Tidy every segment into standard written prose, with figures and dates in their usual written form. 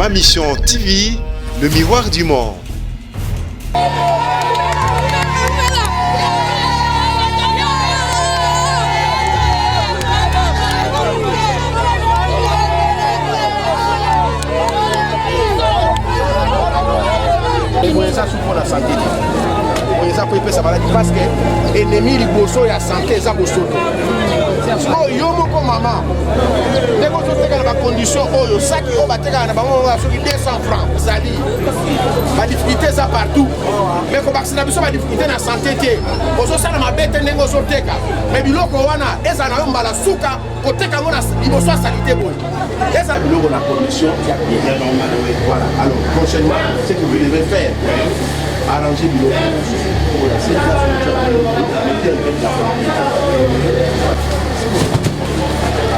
Ma Mission TV, le miroir du monde. Ça souffre la santé. Ça peut être maladie parce que ennemi liboso ya santé ça bosoto. Oh yo moko maman. Dès que tu as la condition oh ça qui on va te gagner bango va sur 200 francs. Zali. La difficulté ça partout. Mais ko vacciner biso ba difficulté na santé té. Ozo sala mabete ndengo zoteka. Mais biloko wana eza na mbala suka koteka ngona liboso sanité boy. Eza biloko na condition ya bien normal. Voilà. Alors prochainement ce que vous devez faire arranger biloko pour la sécurité.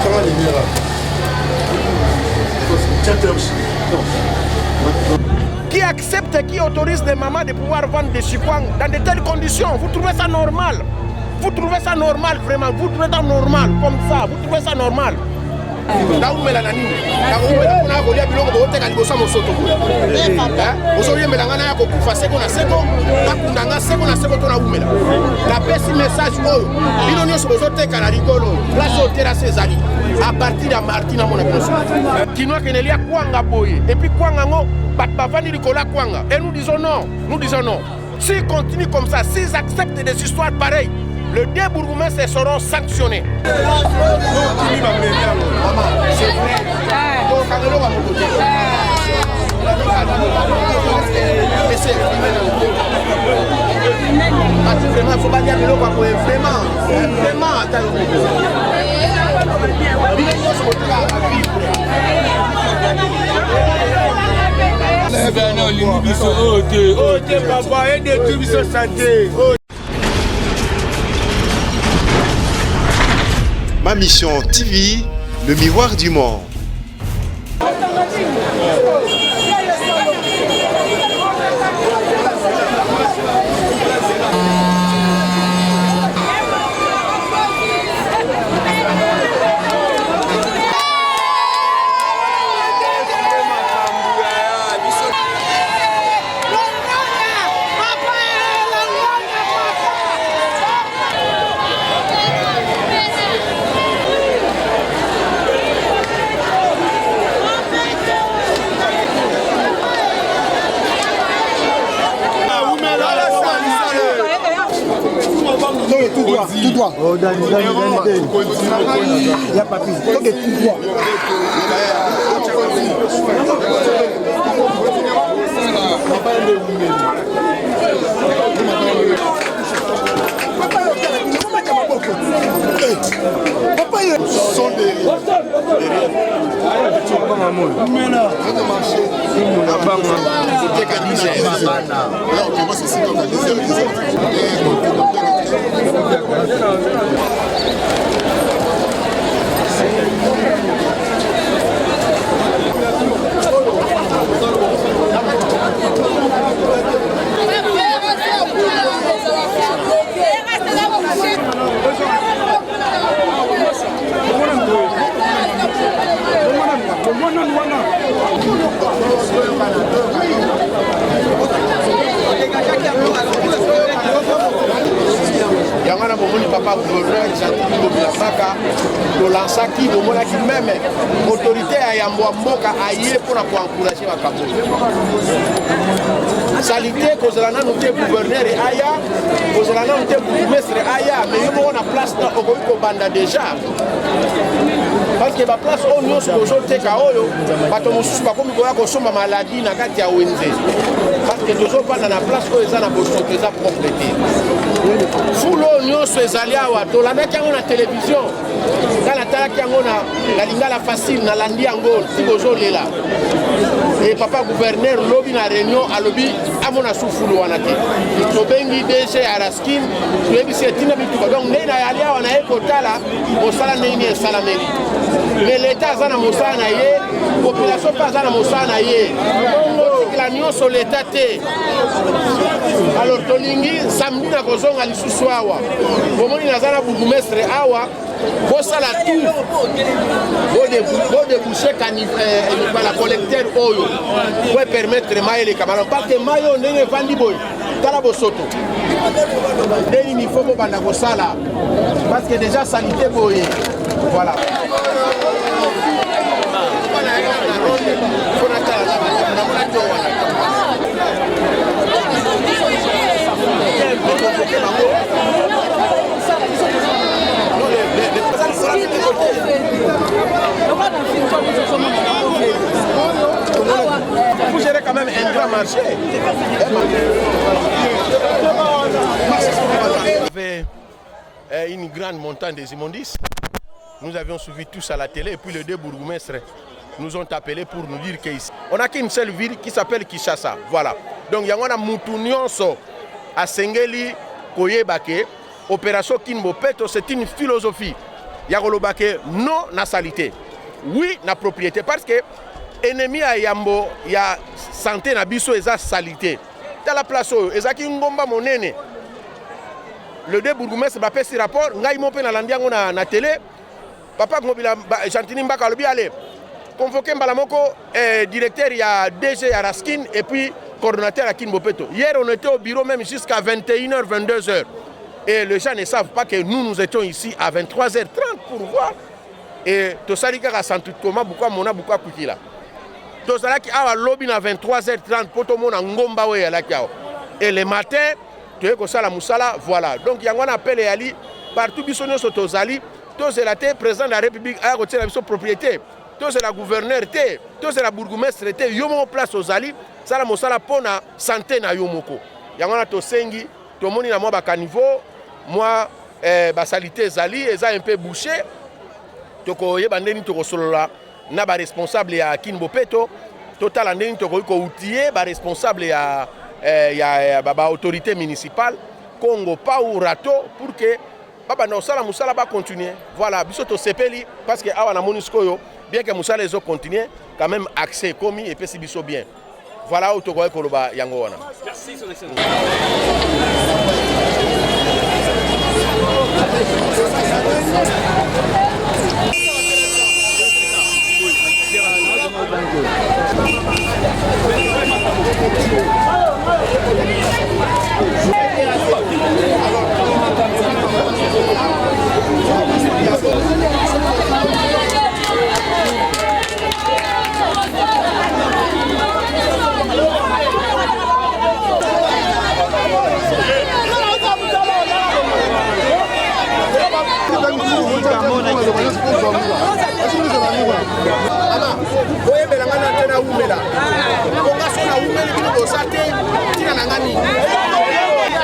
Comment les mieux qui accepte, qui autorise les mamans de pouvoir vendre des chikwang dans de telles conditions? Vous trouvez ça normal? Vous trouvez ça normal vraiment? Vous trouvez ça normal comme ça? Vous trouvez ça normal? Naumela na nini? Naumela kuna kolia biloko boteka libosa mosoto kula. Ozoye melangana ya kokufa seko na seko, nakundanga seko na seko to na umela. La pesi message oyo. Bino nyonso bozoteka na rigolo. Place au terrasse ezali. À partir de Martina mona biso. Kinoa kenelia kwanga boye. Et puis kwanga ngo bat bavani likola kwanga. Et nous disons non. Nous disons non. S'ils continuent comme ça, s'ils acceptent des histoires pareilles, les deux bourgmestres seront sanctionnés. C'est vrai. Vraiment, il faut pas dire que vraiment, Ma Mission TV, le miroir du monde. Tout droit. Oh, il y a pas plus. Ok, tout droit. Yangana bomoni papa gouverneur Jean-Claude Bilabaka to lansaki bomonaki même autorité ya yambo mboka aye pour encourager makambo. Salité kozala nanu te gouverneur aya, kozala nanu te bourgmestre aya, mais yo mona place na okoki kobanda déjà. Parce que la place où nous sommes aujourd'hui, bato mosusu bakomi koya kosomba maladie na kati ya wenze. Parce que toujours pas dans la place où ils ont besoin de ça complété. Fulo nyonso ezali awa tolandaki yango na télévision. Kala talaki yango na lingala facile na landi yango tikozolela. Et papa gouverneur lobi na réunion alobi amona sufulu wana te. Tobengi DG Araskin, toyebi setina bituka. Donc nena yali awa na ekotala osala nini esalameli. Mais l'État a mosala na ye, population pas na mosala na ye. La nyonso l'État te. Alors tolingi samedi na kozonga lisusu awa. Bomoni nazana bourgmestre awa bosala tout bodéboucher la collecteur oyo po permettre mai eleka malamu parce que mai oyo ndenge evandi boye tala bosoto ndeni il faut bobanda kosala parce que déjà salité boye voilà Vous gérez quand même un grand marché. Une grande montagne des immondices. Nous avions suivi tous à la télé et puis les deux bourgmestres nous ont appelés pour nous dire qu'ici, on n'a qu'une seule ville qui s'appelle Kinshasa. Voilà. Donc il y a un moutounionso à Sengeli, Koyebake, opération Kinbopeto, c'est une philosophie. Il y a non na salité, oui na propriété parce que ennemi à Yambo, il y a santé na biso et salité. Dans la place où ezaki ngomba monene. Le deux bourgmestres va faire ce rapport, ngai mo pe na landiango na télé. Papa Ngobila Chantini Mbaka lobi allez convoquer Mbalamoko directeur il y a DG à Raskin et puis coordonnateur à Kinbopeto. Hier on était au bureau même jusqu'à 21h 22h. Et les gens ne savent pas que nous étions ici à 23h30 pour voir. Et tout ça, il y a senti comment pourquoi mon a beaucoup coupé là. Tout ça, il y a lobby à 23h30 pour tout le monde en Ngomba. Et le matin, tu es comme ça la moussala, voilà. Donc il y a un appel à Ali partout bisonné sur Tozali. Tous c'est la président de la République à côté de la propriété. Tous c'est la gouverneure, tous c'est la bourgmestre, yomo place aux Ali. Ça la moussala pour la santé na yomoko. Il y a un tosengi, tout le monde est à moi à niveau. Moi, salité Zali, ils ont un peu bouché. Toko yebandeni toko solola na ba responsable ya Kinbopeto. Total andeni toko ko outillé ba responsable ya autorité municipale Congo pa ou rato pour que baba na sala musala ba continuer. Voilà, biso to sepeli parce que awa na Monusco yo bien que musala les autres continuer quand même accès commis et puis biso bien. Voilà où toko ko loba yango wana. Merci son excellence.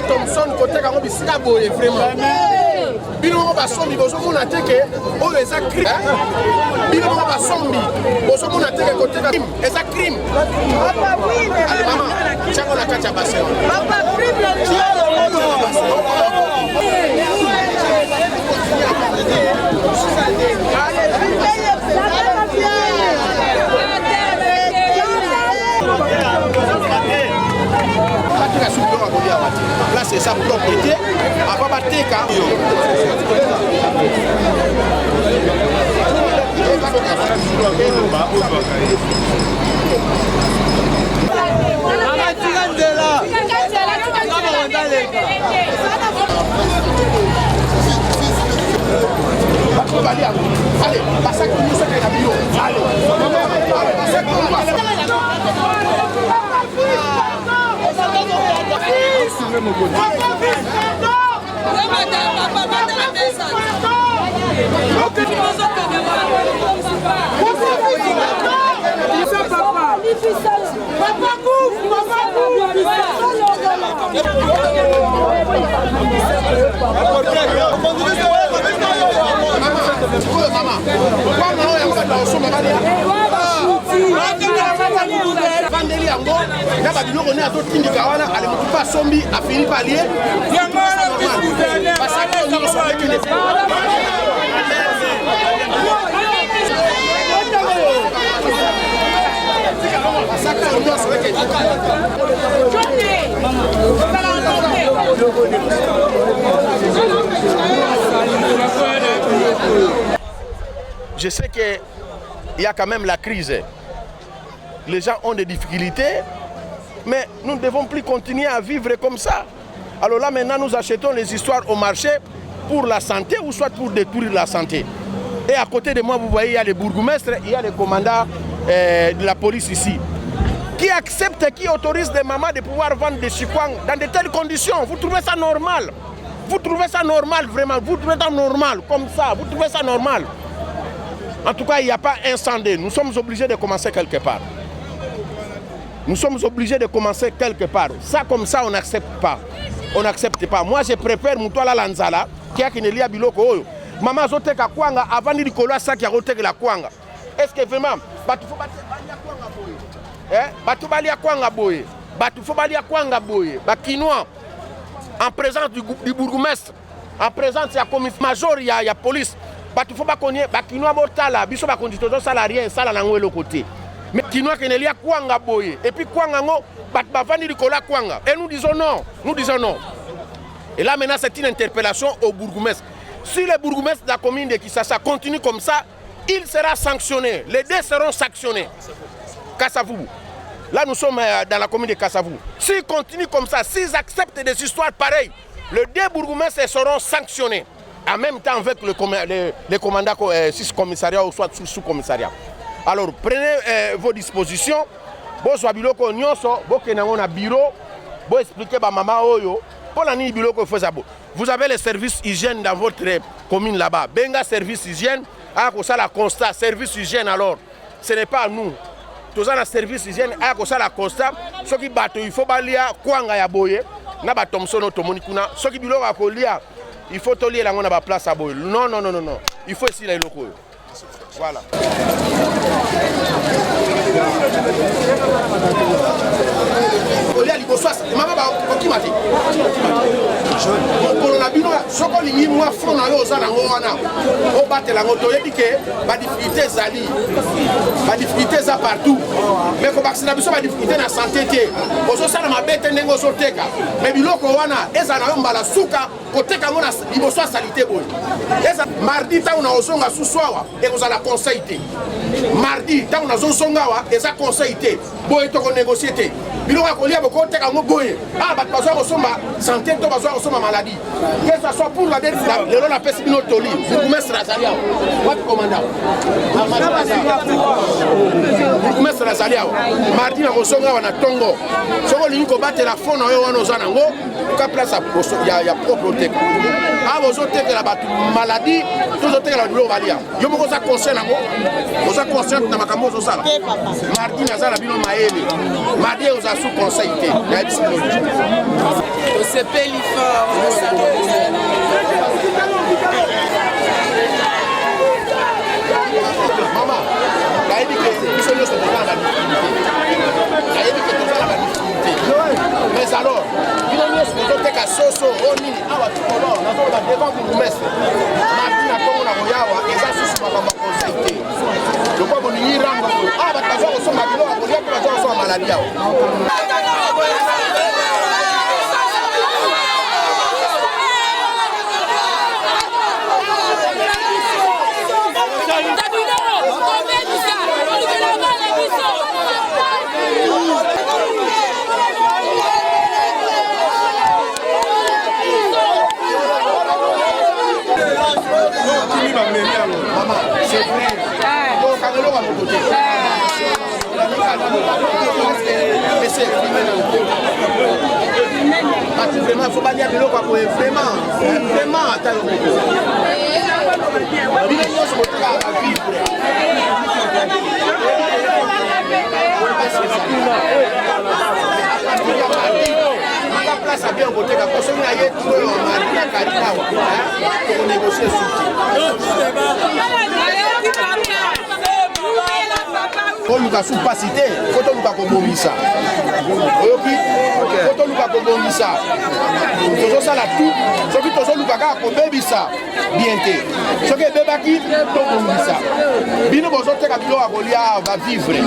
Thompson côté quand on dit ça boye vraiment bino ba sombi bozo mona teke o eza crime bino ba sombi bozo mona teke côté crime eza crime papa oui mais maman chango la kacha base papa crime là c'est sa propriété avant bateka allez, passe à nous ça la bio. Allez. Vandeli yango na ba biloko ne atotindika wana ale mutu pa sombi afini palier basaka nyo so ekene basaka nyo so ekene je sais qu'il y a quand même la crise. Les gens ont des difficultés, mais nous ne devons plus continuer à vivre comme ça. Alors là, maintenant, nous achetons les histoires au marché pour la santé ou soit pour détruire la santé. Et à côté de moi, vous voyez, il y a les bourgmestres, il y a les commandants de la police ici, qui acceptent, qui autorisent les mamans de pouvoir vendre des chikwang dans de telles conditions. Vous trouvez ça normal? Vous trouvez ça normal, vraiment? Vous trouvez ça normal, comme ça? Vous trouvez ça normal? En tout cas, il n'y a pas incendie. Nous sommes obligés de commencer quelque part. Nous sommes obligés de commencer quelque part. Ça, comme ça, on n'accepte pas. On n'accepte pas. Moi, je préfère Moutoala Lanzala, qui a qui a biloko oyo. Maman zoteka kwanga avant de koloa ça qui a roté la kwanga. Est-ce que vraiment batu faut balia kwanga boye? Batu balia kwanga boye. Batu faut balia kwanga boye. Ba Kinois en présence du bourgmestre, en présence de la commission major, il y a police. Batu faut ba connait ba Kinois botala, biso ba condition salarié ça la nango le côté. Mais Kinois qui ne lia kwanga boye et puis kwanga ngo batu ba vandi likola kwanga. Et nous disons non, nous disons non. Et là maintenant c'est une interpellation au bourgmestre. Si le bourgmestre de la commune de Kisasa continue comme ça, il sera sanctionné. Les deux seront sanctionnés. Kassavou. Là, nous sommes dans la commune de Kassavou. S'ils continuent comme ça, s'ils acceptent des histoires pareilles, les deux bourgmestres seront sanctionnés. En même temps avec les commandants 6 commissariats ou soit sous-commissariat. Alors, prenez vos dispositions. Vous avez un bureau. Vous expliquez à maman Oyo. Vous avez les services hygiène dans votre commune là-bas. Benga service hygiène, ça la constat. Service hygiène alors, ce n'est pas nous. Tous les services hygiène, ça la constat. Ce qui battent, il faut balia kwanga ya boye. Na ba Thomson tomonikuna. Ce qui bilo akolia, il faut tolia la ngona ba place à boye. Non non non non non. Il faut ici les locaux. Voilà. difficulté ça partout mais ko bakina biso ba difficulté na santé te ozo sala mabete ndengo zoteka mais biloko wana eza na mbala suka koteka ngona liboso salité boy eza mardi ta una ozonga suswawa e ko sala conseil te mardi ta una zozonga wa eza conseil te boy to ko négocier te biloko ko lia boko teka ngo boy bat bazo ko somba santé to bazo ko somba maladie que ça soit pour la dette le la peste bino toli vous mettre Razalia what commandant Bourgmestre Razalia mardi na kosonga wana tongo soko lingi ko batela fond na yo wana ozana ngo ka place ya propreté bozo tekela batu maladie tozo tekela bilo balia yo moko za conseil nango oza conscient na makambo zo sala mardi na zala bino maele mardi oza sous conseil te ya bisilo o sepeli fort Maman, la éducation, nous sommes dans la difficulté. La éducation, c'est la difficulté. Mais alors, il y a une chose qui est soso, oni, awa tukolo, na zo la devant pour messe. Martin na kongo na moyawa, eza susu ba ba conseiller. Le quoi bon ni rango. Ba kazo ko so mabilo ko ya ko so maladie awa. C'est vrai. Donc, quand on va mon côté. Mais c'est vraiment, il faut pas dire que l'eau va vraiment, attends. Il est sur le travail à vivre. Place à bien voter la personne a été tout le monde pour négocier ce toluka su pasi te fo toluka kobongisa oyoki fo toluka kobongisa tozosala tu soki tozoluka kaka kobebisa bien te soki ebebaki tobongisa bino bozoteka biloko ya kolia bavivre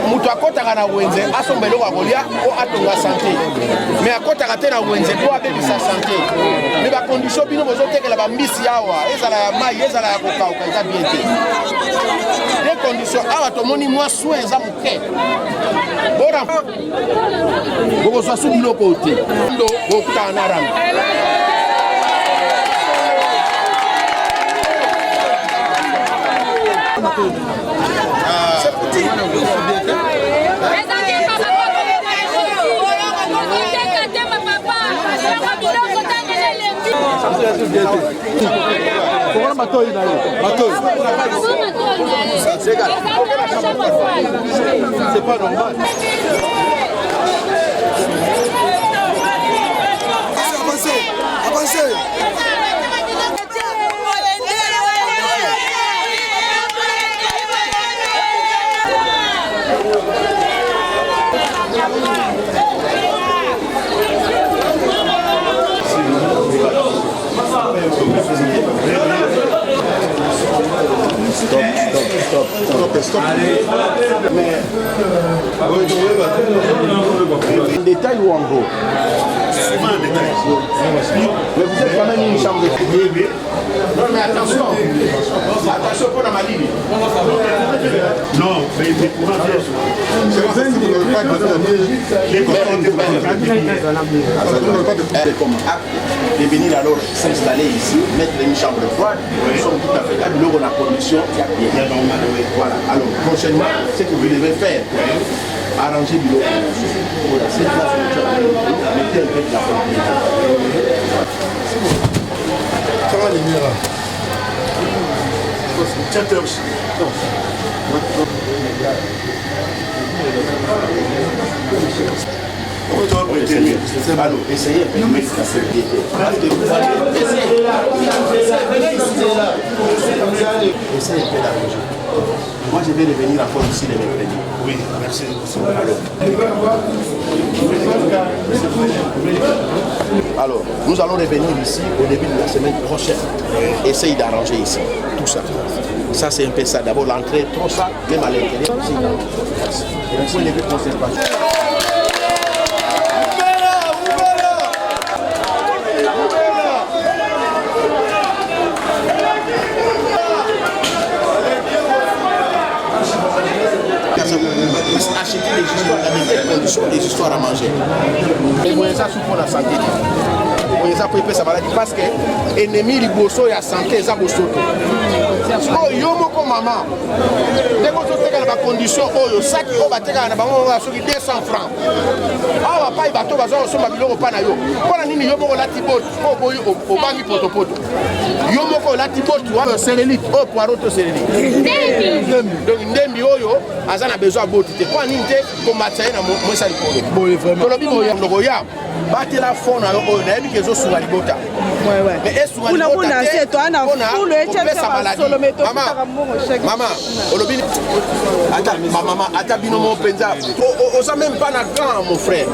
moto akɔtaka na wenze asomba eloko ya kolia po atonga sante me akɔtaka te na wenze po abebisa sante me bakondition bino bozotekela bambisi awa ezala ya mai ezala ya kokauka eza bien te de condition awa tomoni mwa soin eza moke bona bokozwa su biloko te ndo bokutana na rami c'est petit. C'est pas normal. Avancez. Stop. Mais en détail ou en gros? Souvent en détail. Mais vous êtes quand même une chambre de privé. Non, mais attention pour la maladie. Non, mais il faut comme acte de venir alors s'installer ici, mettre une chambre froide, nous sommes tout à fait là, nous avons la condition, il y a normal. Voilà, alors prochainement, ce que vous devez faire, arranger du lot. Voilà, cette place, mettez un peu de la porte. Comment les murs? Alors, essayez un peu de mettre la sécurité. Essayez un peu d'arranger. Moi, je vais revenir encore ici les mercredis. Oui, merci. Alors, nous allons revenir ici au début de la semaine prochaine. Essayez d'arranger ici tout ça. Ça, c'est un peu ça. D'abord, l'entrée, trop ça, même à l'intérieur. Il faut lever conservation. Acheter des histoires dans des conditions, des histoires à manger. Et vous ça pour la santé. Vous ça pour sa maladie parce que ennemi liboso ya santé za bosoto. Oh yo moko maman. Dès que vous avez la condition oyo saki o bateka na bango ba soki 200 francs. Awa pa bato bazo somba biloko pa na yo. Pona nini yo moko lati bot o boyo o bangi potopoto. Yo moko lati bot wa selélite o poireau to selélite. Donc ndembi oyo azana besoin bot te kwa nini te combattre na mwesa likolo. Boye vraiment. Tolobi boye ndoko ya. Bate la fona oyo na yebi kezo sunga libota. Ouais. Mais est sunga libota te. Toi na full Maman, olobi ata maman ata bino mo penza. Osa même pas na grand mon frère.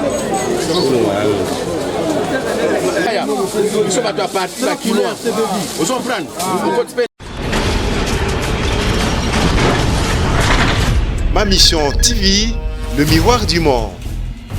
Aya, ils sont à partir la quinoa. Vous comprenez? Ma mission TV, le miroir du monde.